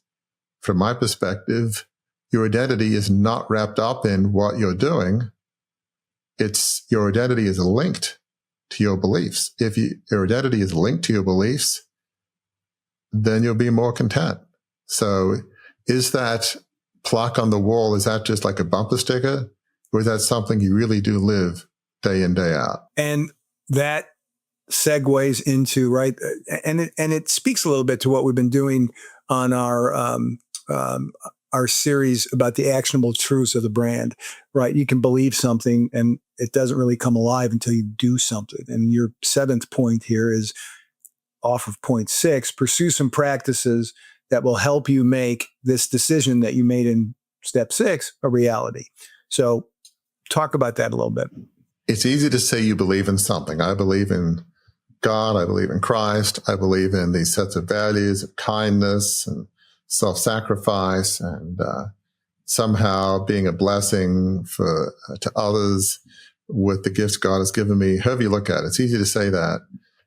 Speaker 1: from my perspective, your identity is not wrapped up in what you're doing. Your identity is linked to your beliefs. If your identity is linked to your beliefs, then you'll be more content. So is that plaque on the wall, is that just like a bumper sticker? Or is that something you really do live day in, day out?
Speaker 2: And that segues into, right, and it speaks a little bit to what we've been doing on our series about the actionable truths of the brand, right? You can believe something and it doesn't really come alive until you do something. And your 7th point here is off of point 6, pursue some practices that will help you make this decision that you made in step 6 a reality. So talk about that a little bit.
Speaker 1: It's easy to say you believe in something. I believe in God. I believe in Christ. I believe in these sets of values of kindness and self-sacrifice and somehow being a blessing to others with the gifts God has given me. However you look at it, it's easy to say that.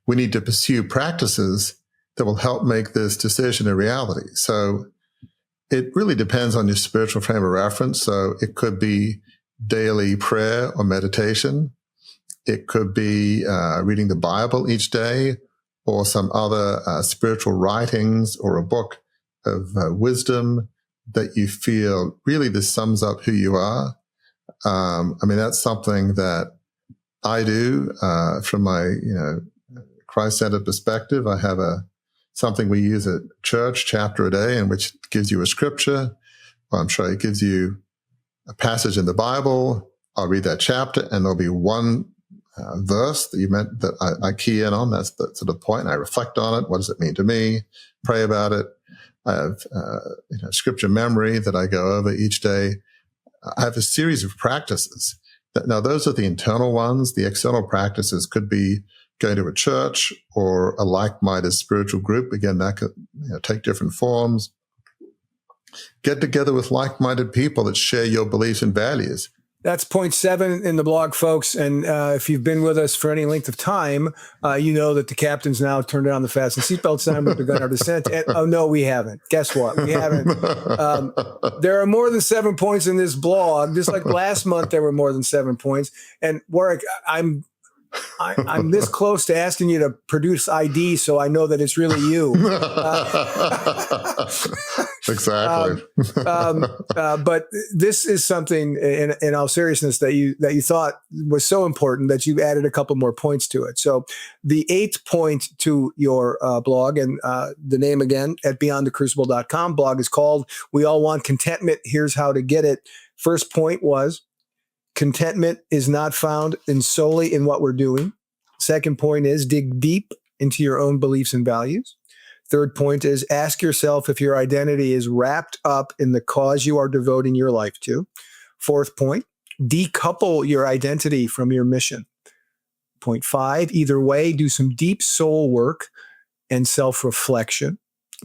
Speaker 1: We need to pursue practices that will help make this decision a reality. So it really depends on your spiritual frame of reference. So it could be daily prayer or meditation. It could be reading the Bible each day or some other spiritual writings or a book of wisdom that you feel really this sums up who you are. I mean, that's something that I do from my, Christ-centered perspective. I have something we use at church, chapter a day, in which gives you a scripture. Well, I'm sure it gives you a passage in the Bible. I'll read that chapter, and there'll be one verse that I key in on. That's the sort of point, and I reflect on it. What does it mean to me? Pray about it. I have scripture memory that I go over each day. I have a series of practices. Now, those are the internal ones. The external practices could be going to a church or a like-minded spiritual group. Again, that could take different forms. Get together with like-minded people that share your beliefs and values.
Speaker 2: That's point 7 in the blog, folks. And if you've been with us for any length of time, you know that the captain's now turned on the fasten seatbelt sign. We've begun our descent. And, oh, no, we haven't. Guess what? We haven't. There are more than 7 points in this blog. Just like last month, there were more than 7 points. And Warwick, I'm this close to asking you to produce ID so I know that it's really you.
Speaker 1: Exactly.
Speaker 2: But this is something, in all seriousness, that you thought was so important that you added a couple more points to it. So the 8th point to your blog, and the name again at beyondthecrucible.com, blog is called "We All Want Contentment. Here's How to Get It." First point was, contentment is not found solely in what we're doing. Second point is, dig deep into your own beliefs and values. Third point is, ask yourself if your identity is wrapped up in the cause you are devoting your life to. Fourth point, decouple your identity from your mission. Point 5, either way, do some deep soul work and self-reflection.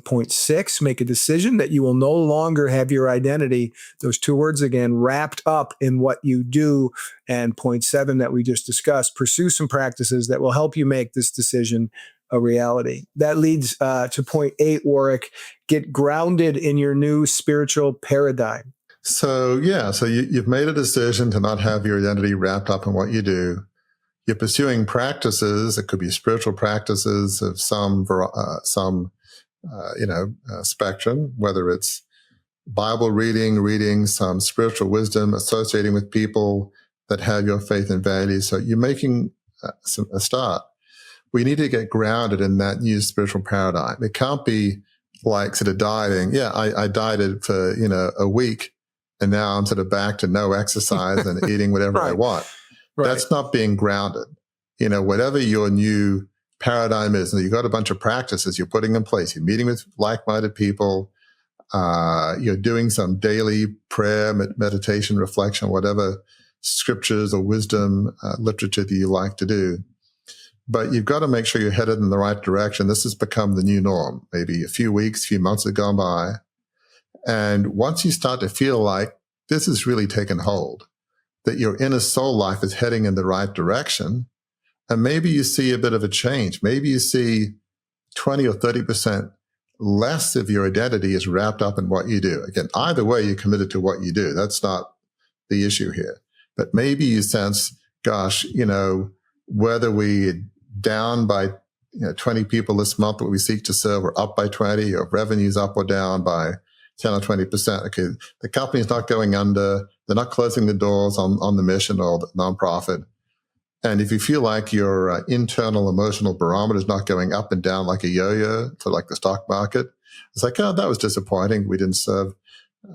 Speaker 2: Point 6, make a decision that you will no longer have your identity, those 2 words again, wrapped up in what you do. And point 7 that we just discussed, pursue some practices that will help you make this decision a reality. That leads to point 8, Warwick, get grounded in your new spiritual paradigm.
Speaker 1: So you've made a decision to not have your identity wrapped up in what you do. You're pursuing practices. It could be spiritual practices of some spectrum, whether it's Bible reading some spiritual wisdom, associating with people that have your faith and values. So you're making a start. We need to get grounded in that new spiritual paradigm. It can't be like sort of dieting. Yeah, I dieted for, a week, and now I'm sort of back to no exercise and eating whatever I want. Right. That's not being grounded. Whatever your new paradigm is, and you've got a bunch of practices you're putting in place. You're meeting with like-minded people. You're doing some daily prayer, meditation, reflection, whatever scriptures or wisdom literature that you like to do. But you've got to make sure you're headed in the right direction. This has become the new norm. Maybe a few months have gone by. And once you start to feel like this has really taken hold, that your inner soul life is heading in the right direction, and maybe you see a bit of a change. Maybe you see 20 or 30% less of your identity is wrapped up in what you do. Again, either way, you're committed to what you do. That's not the issue here. But maybe you sense, gosh, whether we down by 20 people this month that we seek to serve, or up by 20, or revenue's up or down by 10 or 20%. Okay, the company's not going under. They're not closing the doors on the mission or the nonprofit. And if you feel like your internal emotional barometer is not going up and down like a yo-yo, so like the stock market, it's like, oh, that was disappointing. We didn't serve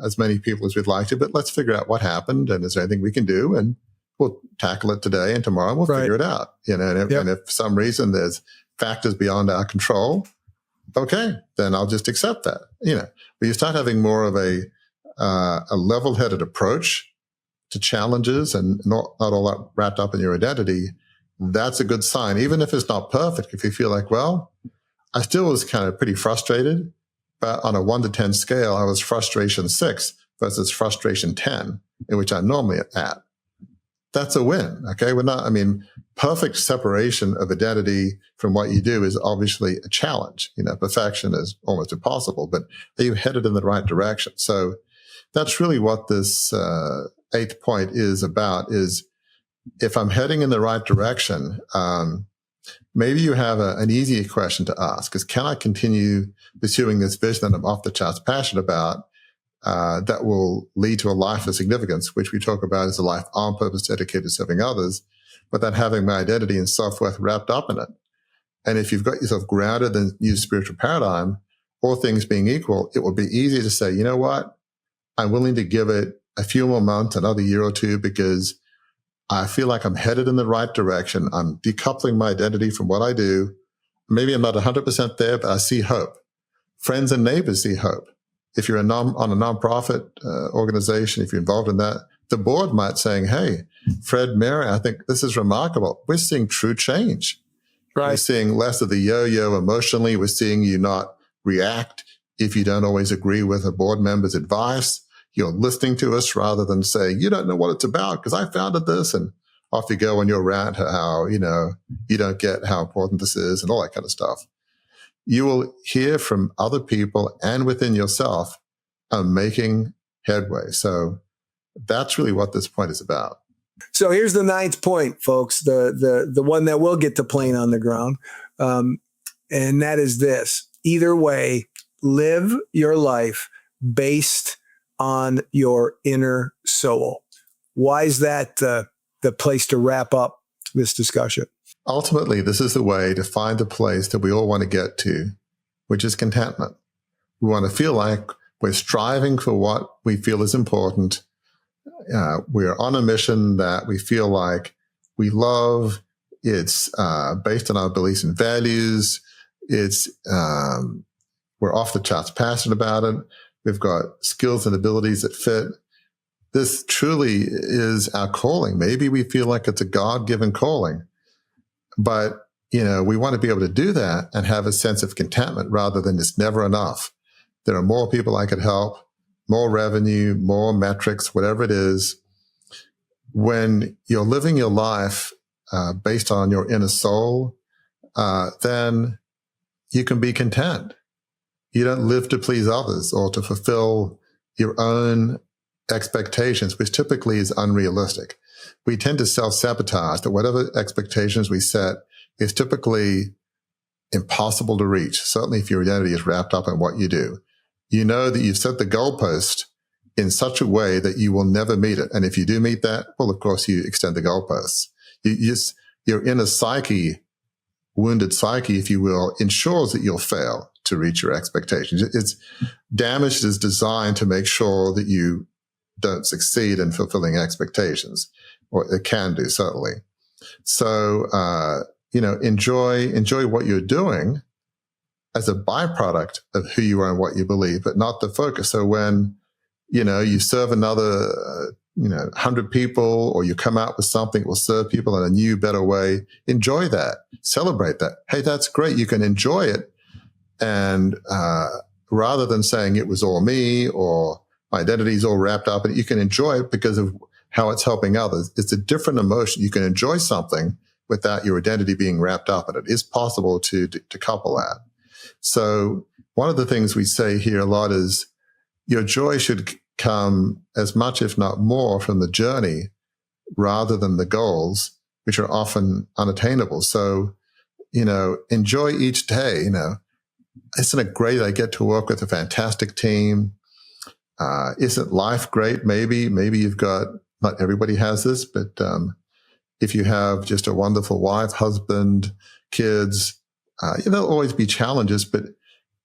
Speaker 1: as many people as we'd like to, but let's figure out what happened, and is there anything we can do? And we'll tackle it today, and tomorrow we'll figure it out. And if for some reason there's factors beyond our control, okay, then I'll just accept that. But you start having more of a level-headed approach to challenges, and not all that wrapped up in your identity. That's a good sign, even if it's not perfect. If you feel like, well, I still was kind of pretty frustrated, but on a 1 to 10 scale, I was frustration 6 versus frustration 10, in which I'm normally at. That's a win. Okay. Perfect separation of identity from what you do is obviously a challenge. Perfection is almost impossible, but are you headed in the right direction? So that's really what this 8th point is about, is if I'm heading in the right direction, maybe you have an easier question to ask, is can I continue pursuing this vision that I'm off the charts passionate about, that will lead to a life of significance, which we talk about as a life on purpose dedicated to serving others, but then having my identity and self-worth wrapped up in it. And if you've got yourself grounded in the new spiritual paradigm, all things being equal, it will be easier to say, you know what, I'm willing to give it a few more months, another year or two, because I feel like I'm headed in the right direction. I'm decoupling my identity from what I do. Maybe I'm not 100% there, but I see hope. Friends and neighbors see hope. If you're on a nonprofit organization, if you're involved in that, the board might saying, hey, Fred, Mary, I think this is remarkable. We're seeing true change. Right. We're seeing less of the yo-yo emotionally. We're seeing you not react if you don't always agree with a board member's advice. You're listening to us rather than saying, you don't know what it's about because I founded this, and off you go on your rant how, you don't get how important this is and all that kind of stuff. You will hear from other people and within yourself, I'm making headway. So that's really what this point is about.
Speaker 2: So here's the 9th point, folks, the one that will get the plane on the ground. And that is this: either way, live your life based on your inner soul. Why is that the place to wrap up this discussion?
Speaker 1: Ultimately, this is the way to find the place that we all want to get to, which is contentment. We want to feel like we're striving for what we feel is important. We're on a mission that we feel like we love. It's based on our beliefs and values. It's we're off the charts passionate about it. We've got skills and abilities that fit. This truly is our calling. Maybe we feel like it's a God-given calling, but we want to be able to do that and have a sense of contentment rather than it's never enough. There are more people I could help, more revenue, more metrics, whatever it is. When you're living your life based on your inner soul, then you can be content. You don't live to please others or to fulfill your own expectations, which typically is unrealistic. We tend to self-sabotage that whatever expectations we set is typically impossible to reach, certainly if your identity is wrapped up in what you do. you know that you've set the goalpost in such a way that you will never meet it. And if you do meet that, well, of course, you extend the goalposts. Your inner psyche, wounded psyche, if you will, ensures that you'll fail to reach your expectations. It's damaged is designed to make sure that you don't succeed in fulfilling expectations, or it can do, certainly. So, enjoy what you're doing as a byproduct of who you are and what you believe, but not the focus. So when, you serve another, 100 people, or you come out with something that will serve people in a new, better way, enjoy that, celebrate that. Hey, that's great. You can enjoy it. And, rather than saying it was all me or my identity is all wrapped up, and you can enjoy it because of how it's helping others. It's a different emotion. You can enjoy something without your identity being wrapped up in it. It is possible to couple that. So one of the things we say here a lot is your joy should come as much, if not more, from the journey rather than the goals, which are often unattainable. So, enjoy each day. Isn't it great I get to work with a fantastic team? Isn't life great? Maybe you've got, not everybody has this, but if you have just a wonderful wife, husband, kids, there'll always be challenges, but,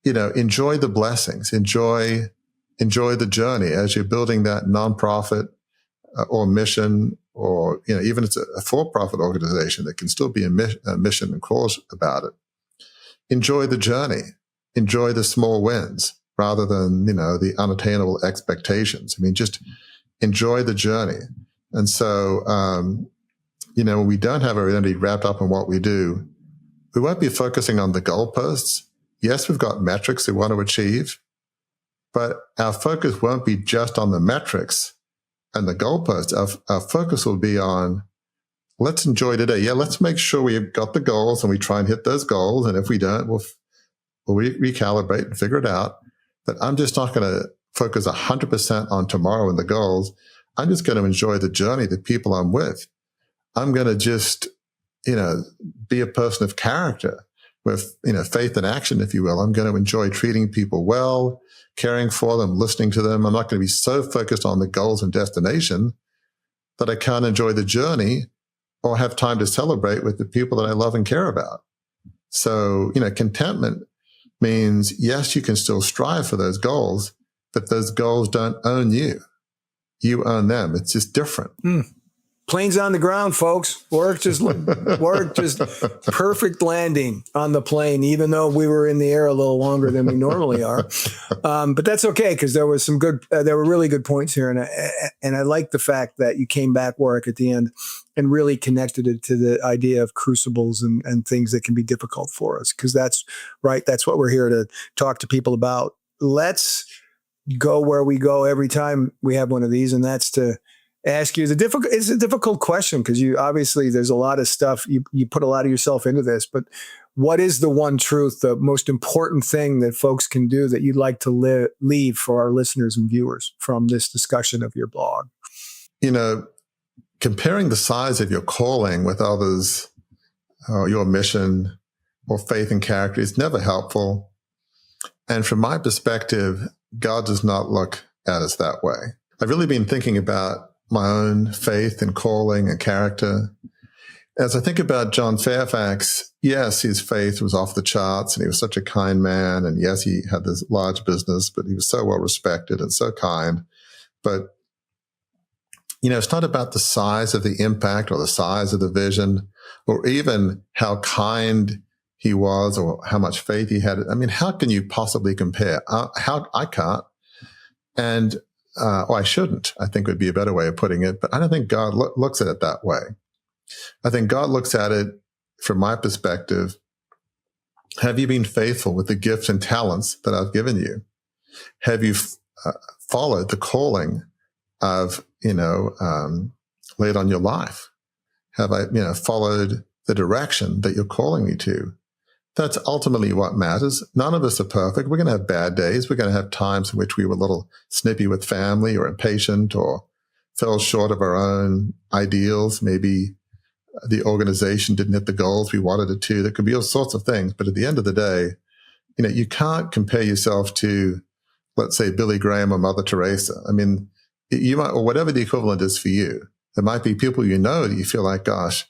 Speaker 1: enjoy the blessings, enjoy the journey as you're building that nonprofit or mission, or, even if it's a for-profit organization that can still be a mission and cause about it. Enjoy the journey, enjoy the small wins rather than, the unattainable expectations. I mean, just enjoy the journey. And so, when we don't have our identity wrapped up in what we do, we won't be focusing on the goalposts. Yes, we've got metrics we want to achieve, but our focus won't be just on the metrics and the goalposts. Our focus will be on, let's enjoy today. Yeah, let's make sure we've got the goals and we try and hit those goals. And if we don't, we'll recalibrate and figure it out. But I'm just not going to focus 100% on tomorrow and the goals. I'm just going to enjoy the journey, the people I'm with. I'm going to just, be a person of character with, faith and action, if you will. I'm going to enjoy treating people well, caring for them, listening to them. I'm not going to be so focused on the goals and destination that I can't enjoy the journey or have time to celebrate with the people that I love and care about. So, contentment means, yes, you can still strive for those goals, but those goals don't own you. You own them. It's just different.
Speaker 2: Planes on the ground, folks. Warwick just perfect landing on the plane, even though we were in the air a little longer than we normally are. But that's okay, because there was there were really good points here, and I like the fact that you came back, Warwick, at the end and really connected it to the idea of crucibles and things that can be difficult for us, because that's right. That's what we're here to talk to people about. Let's go where we go every time we have one of these, and that's to ask you it's a difficult question, because you obviously there's a lot of stuff you put a lot of yourself into this, but what is the one truth, the most important thing that folks can do that you'd like to leave for our listeners and viewers from this discussion of your blog?
Speaker 1: Comparing the size of your calling with others, your mission or faith and character is never helpful. And from my perspective, God does not look at us that way. I've really been thinking about my own faith and calling and character. As I think about John Fairfax, yes, his faith was off the charts and he was such a kind man. And yes, he had this large business, but he was so well respected and so kind. But, it's not about the size of the impact or the size of the vision or even how kind he was or how much faith he had. I mean, how can you possibly compare? I can't. And I shouldn't, I think would be a better way of putting it. But I don't think God looks at it that way. I think God looks at it from my perspective. Have you been faithful with the gifts and talents that I've given you? Have you followed the calling I've, laid on your life? Have I, followed the direction that you're calling me to? That's ultimately what matters. None of us are perfect. We're going to have bad days. We're going to have times in which we were a little snippy with family or impatient or fell short of our own ideals. Maybe the organization didn't hit the goals we wanted it to. There could be all sorts of things. But at the end of the day, you can't compare yourself to let's say, Billy Graham or Mother Teresa. I mean, you might, or whatever the equivalent is for you. There might be people you know that you feel like, gosh,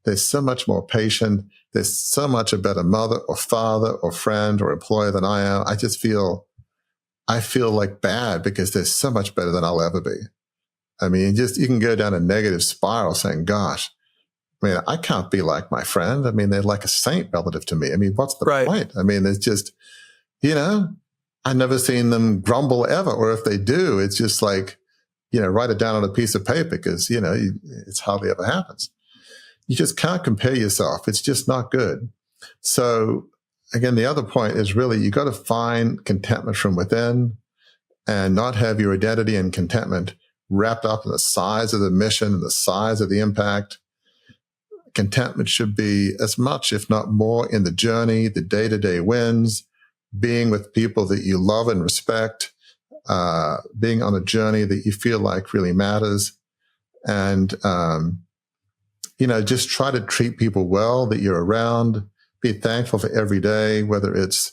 Speaker 1: they're so much more patient. They're so much a better mother or father or friend or employer than I am. I feel like bad because they're so much better than I'll ever be. I mean, you can go down a negative spiral saying, gosh, I mean, I can't be like my friend. I mean, they're like a saint relative to me. I mean, what's the point? I mean, it's just, I've never seen them grumble ever. Or if they do, it's just like, write it down on a piece of paper because, it's hardly ever happens. You just can't compare yourself. It's just not good. So again, the other point is really you got to find contentment from within and not have your identity and contentment wrapped up in the size of the mission and the size of the impact. Contentment should be as much, if not more, in the journey, the day-to-day wins, being with people that you love and respect, being on a journey that you feel like really matters. And, just try to treat people well that you're around. Be thankful for every day, whether it's,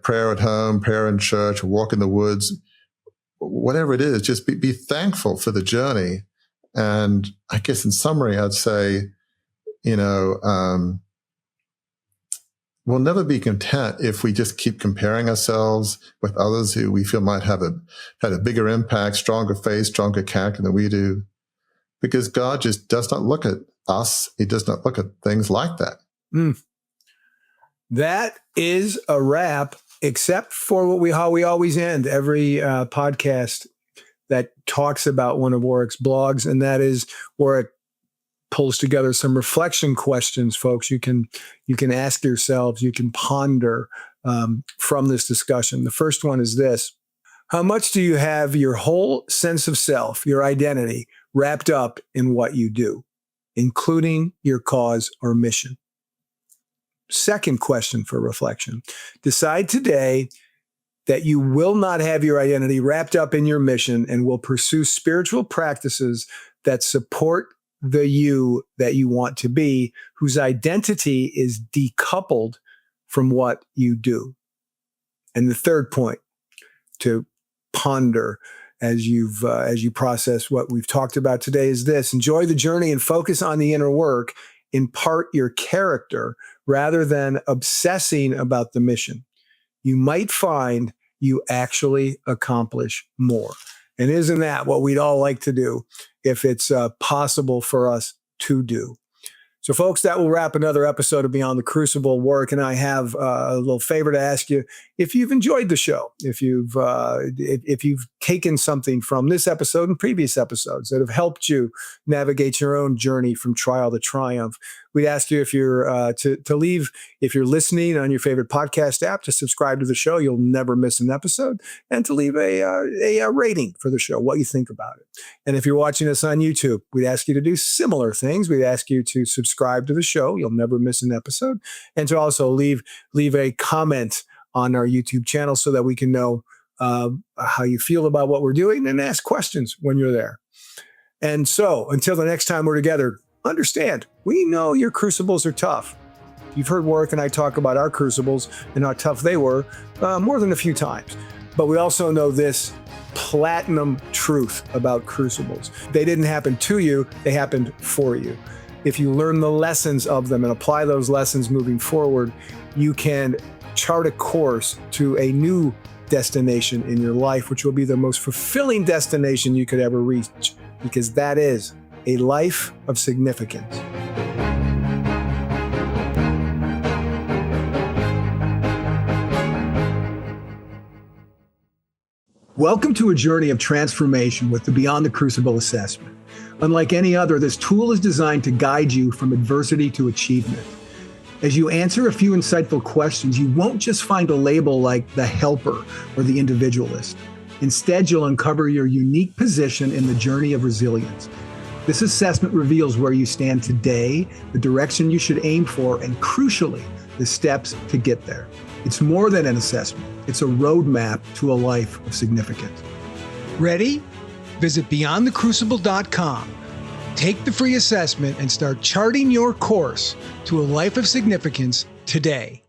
Speaker 1: prayer at home, prayer in church, walk in the woods, whatever it is, just be thankful for the journey. And I guess in summary, I'd say, we'll never be content if we just keep comparing ourselves with others who we feel might have had a bigger impact, stronger faith, stronger character than we do. Because God just does not look at us. He does not look at things like that.
Speaker 2: That is a wrap, except for how we always end every podcast that talks about one of Warwick's blogs, and that is where it pulls together some reflection questions, folks. You can ask yourselves, you can ponder from this discussion. The first one is this: how much do you have your whole sense of self, your identity, wrapped up in what you do, including your cause or mission? Second question for reflection: decide today that you will not have your identity wrapped up in your mission and will pursue spiritual practices that support the you that you want to be, whose identity is decoupled from what you do. And the third point to ponder as you process what we've talked about today is this: enjoy the journey and focus on the inner work. Impart your character rather than obsessing about the mission. You might find you actually accomplish more. And isn't that what we'd all like to do if it's possible for us to do? So, folks, that will wrap another episode of Beyond the Crucible. Warwick and I have a little favor to ask you. If you've enjoyed the show, if you've taken something from this episode and previous episodes that have helped you navigate your own journey from trial to triumph, we'd ask you if you're to leave, if you're listening on your favorite podcast app, to subscribe to the show. You'll never miss an episode, and to leave a rating for the show, what you think about it. And if you're watching us on YouTube, we'd ask you to do similar things. We'd ask you to subscribe to the show. You'll never miss an episode, and to also leave a comment on our YouTube channel so that we can know how you feel about what we're doing and ask questions when you're there. And so until the next time we're together, understand, we know your crucibles are tough. You've heard Warwick and I talk about our crucibles and how tough they were more than a few times. But we also know this platinum truth about crucibles. They didn't happen to you, they happened for you. If you learn the lessons of them and apply those lessons moving forward, you can chart a course to a new destination in your life, which will be the most fulfilling destination you could ever reach, because that is a life of significance. Welcome to a journey of transformation with the Beyond the Crucible assessment. Unlike any other, this tool is designed to guide you from adversity to achievement. As you answer a few insightful questions, you won't just find a label like the helper or the individualist. Instead, you'll uncover your unique position in the journey of resilience. This assessment reveals where you stand today, the direction you should aim for, and crucially, the steps to get there. It's more than an assessment. It's a roadmap to a life of significance. Ready? Visit beyondthecrucible.com. Take the free assessment and start charting your course to a life of significance today.